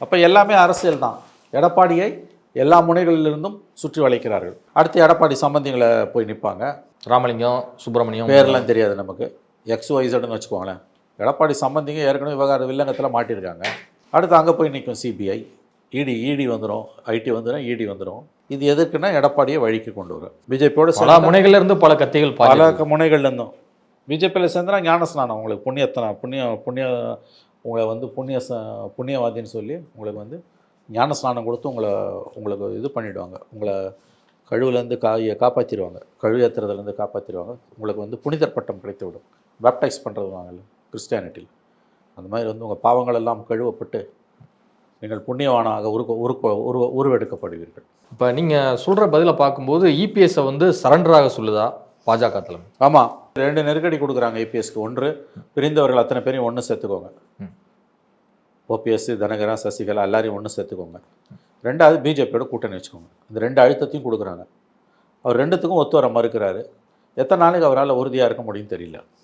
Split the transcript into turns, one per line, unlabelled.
அப்போ எல்லாமே அரசியல் தான். எடப்பாடியை எல்லா முனைகளிலிருந்தும் சுற்றி வளைக்கிறார்கள். அடுத்து எடப்பாடி சம்பந்திகளை போய் நிற்பாங்க.
ராமலிங்கம், சுப்பிரமணியம்
பேரெல்லாம் தெரியாது நமக்கு, XYZன்னு வச்சுக்கோங்களேன். எடப்பாடி சம்பந்திங்க ஏற்கனவே விவகார வில்லங்கத்தில் மாட்டியிருக்காங்க. அடுத்து அங்கே போய் நிற்கும் சிபிஐ, இடி வந்துடும், ஐடி வந்துடும், இடி வந்துடும். இது எதுக்குன்னா எடப்பாடியை வழிக்கு கொண்டு வரும். பிஜேபியோட
பல முனைகள்ல இருந்து பல கத்திகள்
பல முனைகள்லேருந்தும் பிஜேபியில் சேர்ந்தா ஞானஸ்நானம், உங்களுக்கு புண்ணிய உங்களை வந்து புண்ணியவாதின்னு சொல்லி உங்களுக்கு வந்து ஞானஸ்நானம் கொடுத்து உங்களுக்கு இது பண்ணிவிடுவாங்க. உங்களை கழுவுலேருந்து காப்பாற்றிடுவாங்க, கழுவு ஏற்றுறதுலேருந்து காப்பாற்றிடுவாங்க. உங்களுக்கு வந்து புனிதர் பட்டம் கிடைத்து விடும். பேப்டைஸ் பண்ணுறதுவாங்கல்ல கிறிஸ்டியானிட்டியில், அந்த மாதிரி வந்து உங்கள் பாவங்கள் எல்லாம் கழுவப்பட்டு நீங்கள் புண்ணியவானாக உருவெடுக்கப்படுவீர்கள்.
இப்போ நீங்கள் சொல்கிற பதிலை பார்க்கும்போது இபிஎஸ்ஸை வந்து சரண்டராக சொல்லுதா பாஜக தலைமை?
ஆமாம், 2 நெருக்கடி கொடுக்குறாங்க இபிஎஸ்க்கு. ஒன்று, பிரிந்தவர்கள் அத்தனை பேரையும் ஒன்று சேர்த்துக்கோங்க. ஓபிஎஸ், தனகரன், சசிகலா எல்லாரையும் ஒன்று சேர்த்துக்கோங்க. 2வது, பிஜேபியோட கூட்டணி வச்சுக்கோங்க. இந்த 2 அழுத்தத்தையும் கொடுக்குறாங்க. அவர் 2த்துக்கும் ஒத்து வர மறுக்கிறாரு. எத்தனை நாளைக்கு அவரால் உறுதியாக இருக்க முடியும்னு தெரியல.